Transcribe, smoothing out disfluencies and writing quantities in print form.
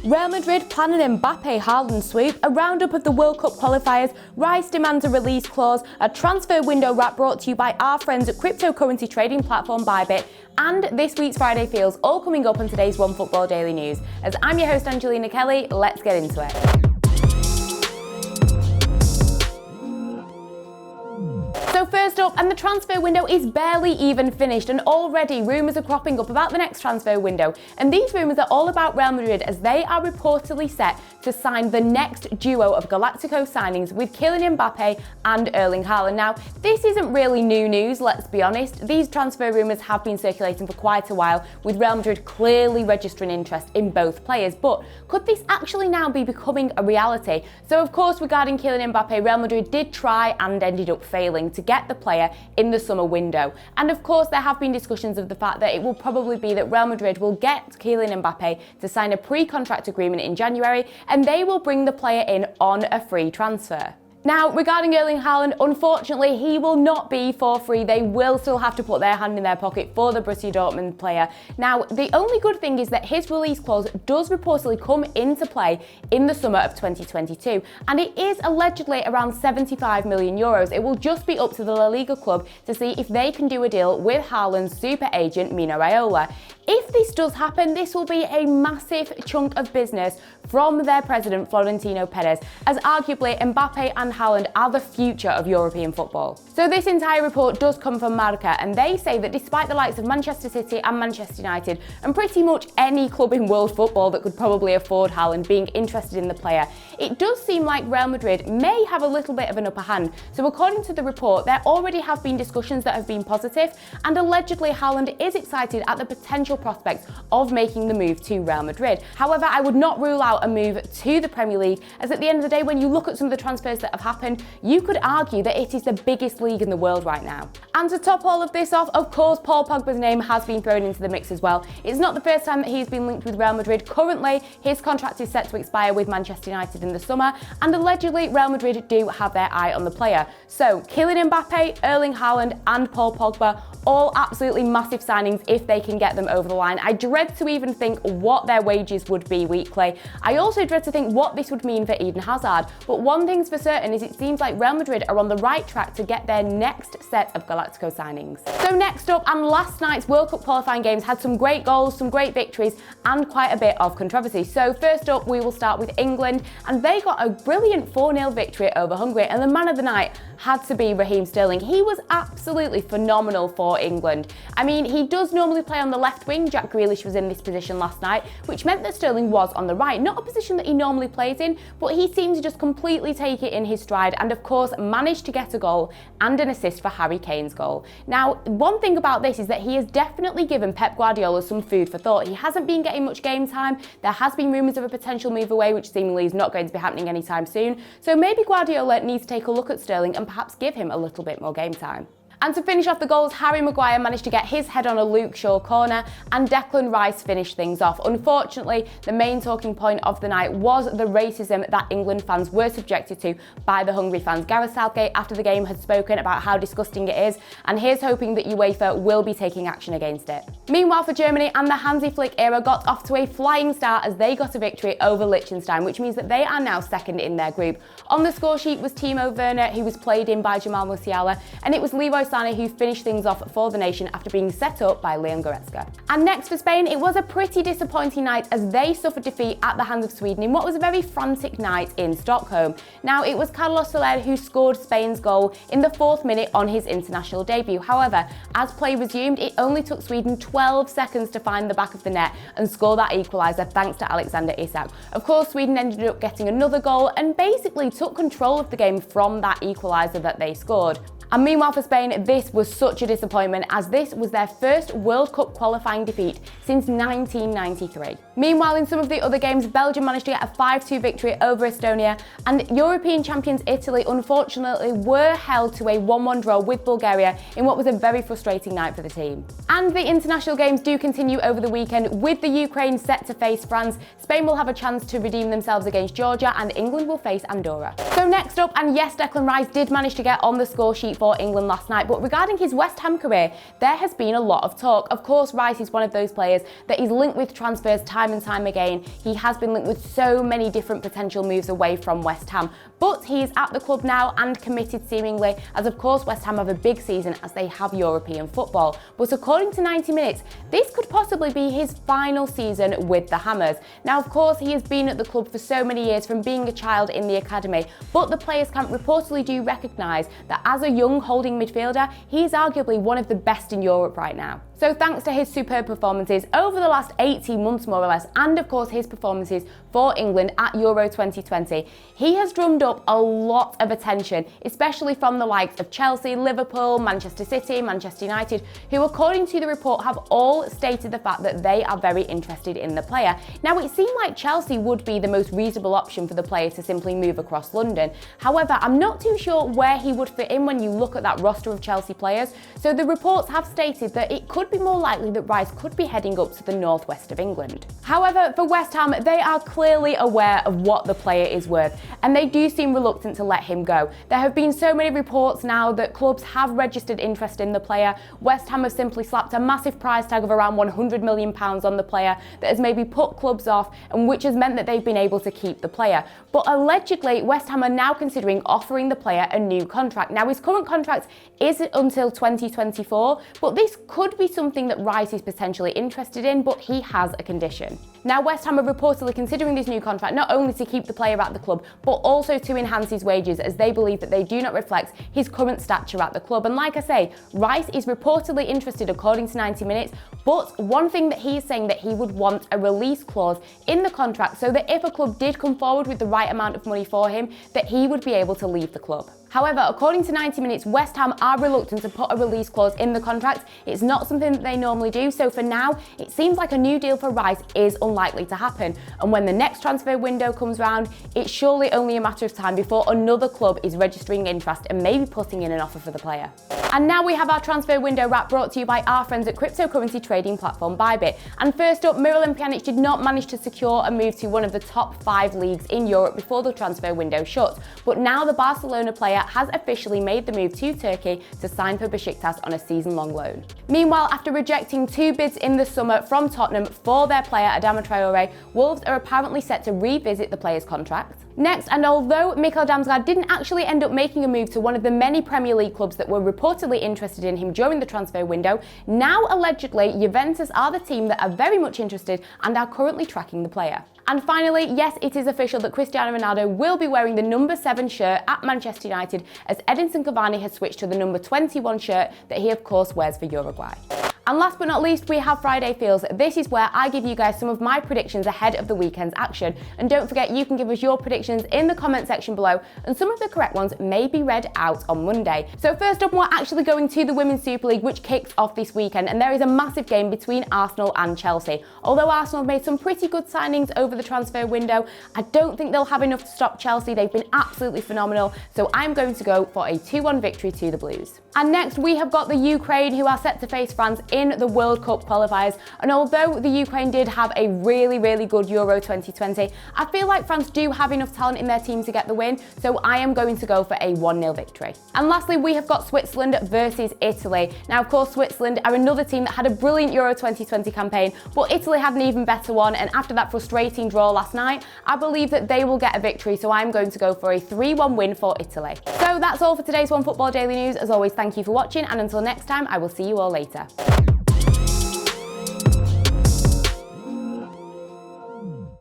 Real Madrid plan an Mbappe Haaland sweep, a roundup of the World Cup qualifiers, Rice demands a release clause, a transfer window wrap brought to you by our friends at cryptocurrency trading platform Bybit, and this week's Friday Feels, all coming up on today's OneFootball Daily News. As I'm your host Angelina Kelly, let's get into it. So first up, and the transfer window is barely even finished, and already rumours are cropping up about the next transfer window. And these rumours are all about Real Madrid, as they are reportedly set to sign the next duo of Galacticos signings with Kylian Mbappe and Erling Haaland. Now, this isn't really new news, let's be honest. These transfer rumours have been circulating for quite a while, with Real Madrid clearly registering interest in both players. But could this actually now be becoming a reality? So of course, regarding Kylian Mbappe, Real Madrid did try and ended up failing to get the player in the summer window. And of course, there have been discussions of the fact that it will probably be that Real Madrid will get Kylian Mbappe to sign a pre-contract agreement in January, and they will bring the player in on a free transfer. Now, regarding Erling Haaland, unfortunately, he will not be for free. They will still have to put their hand in their pocket for the Borussia Dortmund player. Now, the only good thing is that his release clause does reportedly come into play in the summer of 2022, and it is allegedly around 75 million euros. It will just be up to the La Liga club to see if they can do a deal with Haaland's super agent, Mino Raiola. If this does happen, this will be a massive chunk of business from their president, Florentino Perez, as arguably Mbappe and Haaland are the future of European football. So this entire report does come from Marca, and they say that despite the likes of Manchester City and Manchester United, and pretty much any club in world football that could probably afford Haaland being interested in the player, it does seem like Real Madrid may have a little bit of an upper hand. So according to the report, there already have been discussions that have been positive, and allegedly Haaland is excited at the potential prospects of making the move to Real Madrid. However, I would not rule out a move to the Premier League, as at the end of the day, when you look at some of the transfers that have happened, you could argue that it is the biggest league in the world right now. And to top all of this off, of course, Paul Pogba's name has been thrown into the mix as well. It's not the first time that he's been linked with Real Madrid. Currently, his contract is set to expire with Manchester United in the summer, and allegedly Real Madrid do have their eye on the player. So Kylian Mbappe, Erling Haaland and Paul Pogba, all absolutely massive signings if they can get them over the line. I dread to even think what their wages would be weekly. I also dread to think what this would mean for Eden Hazard. But one thing's for certain is it seems like Real Madrid are on the right track to get their next set of Galacticos signings. So next up, and last night's World Cup qualifying games had some great goals, some great victories, and quite a bit of controversy. So first up, we will start with England, and they got a brilliant 4-0 victory over Hungary, and the man of the night had to be Raheem Sterling. He was absolutely phenomenal for England. I mean, he does normally play on the left wing. Jack Grealish was in this position last night, which meant that Sterling was on the right. Not a position that he normally plays in, but he seemed to just completely take it in his stride, and of course managed to get a goal and an assist for Harry Kane's goal. Now, one thing about this is that he has definitely given Pep Guardiola some food for thought. He hasn't been getting much game time. There has been rumours of a potential move away, which seemingly is not going to be happening anytime soon. So maybe Guardiola needs to take a look at Sterling and perhaps give him a little bit more game time. And to finish off the goals, Harry Maguire managed to get his head on a Luke Shaw corner, and Declan Rice finished things off. Unfortunately, the main talking point of the night was the racism that England fans were subjected to by the Hungary fans. Gareth Southgate, after the game, had spoken about how disgusting it is, and here's hoping that UEFA will be taking action against it. Meanwhile, for Germany, and the Hansi Flick era got off to a flying start as they got a victory over Liechtenstein, which means that they are now second in their group. On the score sheet was Timo Werner, who was played in by Jamal Musiala, and it was Leroy Sané who finished things off for the nation after being set up by Leon Goretzka. And next for Spain, it was a pretty disappointing night as they suffered defeat at the hands of Sweden in what was a very frantic night in Stockholm. Now, it was Carlos Soler who scored Spain's goal in the 4th minute on his international debut. However, as play resumed, it only took Sweden 12 seconds to find the back of the net and score that equaliser thanks to Alexander Isak. Of course, Sweden ended up getting another goal and basically took control of the game from that equaliser that they scored. And meanwhile for Spain, this was such a disappointment as this was their first World Cup qualifying defeat since 1993. Meanwhile, in some of the other games, Belgium managed to get a 5-2 victory over Estonia, and European champions Italy unfortunately were held to a 1-1 draw with Bulgaria in what was a very frustrating night for the team. And the international games do continue over the weekend, with the Ukraine set to face France. Spain will have a chance to redeem themselves against Georgia, and England will face Andorra. So next up, and yes, Declan Rice did manage to get on the score sheet for England last night. But regarding his West Ham career, there has been a lot of talk. Of course, Rice is one of those players that is linked with transfers time and time again. He has been linked with so many different potential moves away from West Ham. But he is at the club now and committed seemingly, as of course West Ham have a big season as they have European football. But according to 90 Minutes, this could possibly be his final season with the Hammers. Now, of course, he has been at the club for so many years from being a child in the academy, but the players' camp reportedly do recognise that as a young holding midfielder, he is arguably one of the best in Europe right now. So thanks to his superb performances over the last 18 months more or less, and of course his performances for England at Euro 2020, he has drummed up a lot of attention, especially from the likes of Chelsea, Liverpool, Manchester City, Manchester United, who according to the report have all stated the fact that they are very interested in the player. Now, it seemed like Chelsea would be the most reasonable option for the player to simply move across London. However, I'm not too sure where he would fit in when you look at that roster of Chelsea players, so the reports have stated that it could be more likely that Rice could be heading up to the northwest of England. However, for West Ham, they are clearly aware of what the player is worth, and they do seem reluctant to let him go. There have been so many reports now that clubs have registered interest in the player. West Ham have simply slapped a massive price tag of around £100 million on the player that has maybe put clubs off, and which has meant that they've been able to keep the player. But allegedly, West Ham are now considering offering the player a new contract. Now, his current contract is until 2024, but this could be something that Rice is potentially interested in, but he has a condition. Now, West Ham are reportedly considering this new contract not only to keep the player at the club, but also to enhance his wages, as they believe that they do not reflect his current stature at the club. And like I say, Rice is reportedly interested according to 90 Minutes, but one thing that he is saying that he would want a release clause in the contract so that if a club did come forward with the right amount of money for him, that he would be able to leave the club. However, according to 90 Minutes, West Ham are reluctant to put a release clause in the contract. It's not something that they normally do, so for now, it seems like a new deal for Rice is unlikely to happen. And when the next transfer window comes round, it's surely only a matter of time before another club is registering interest and maybe putting in an offer for the player. And now we have our transfer window wrap brought to you by our friends at cryptocurrency trading platform Bybit. And first up, Miralem Pjanic did not manage to secure a move to one of the top 5 leagues in Europe before the transfer window shut. But now the Barcelona player has officially made the move to Turkey to sign for Besiktas on a season-long loan. Meanwhile, after rejecting 2 bids in the summer from Tottenham for their player Adama Traore, Wolves are apparently set to revisit the player's contract. Next, and although Mikkel Damsgaard didn't actually end up making a move to one of the many Premier League clubs that were reportedly interested in him during the transfer window, now allegedly Juventus are the team that are very much interested and are currently tracking the player. And finally, yes, it is official that Cristiano Ronaldo will be wearing the number 7 shirt at Manchester United, as Edinson Cavani has switched to the number 21 shirt that he of course wears for Uruguay. And last but not least, we have Friday Feels. This is where I give you guys some of my predictions ahead of the weekend's action. And don't forget, you can give us your predictions in the comment section below, and some of the correct ones may be read out on Monday. So first up, we're actually going to the Women's Super League, which kicks off this weekend, and there is a massive game between Arsenal and Chelsea. Although Arsenal have made some pretty good signings over the transfer window, I don't think they'll have enough to stop Chelsea. They've been absolutely phenomenal, so I'm going to go for a 2-1 victory to the Blues. And next, we have got the Ukraine, who are set to face France in the World Cup qualifiers. And although the Ukraine did have a really good Euro 2020, I feel like France do have enough talent in their team to get the win, so I am going to go for a 1-0 victory. And lastly, we have got Switzerland versus Italy. Now, of course, Switzerland are another team that had a brilliant Euro 2020 campaign, but Italy had an even better one, and after that frustrating draw last night, I believe that they will get a victory, so I'm going to go for a 3-1 win for Italy. So that's all for today's OneFootball Daily News. As always, thank you for watching, and until next time, I will see you all later.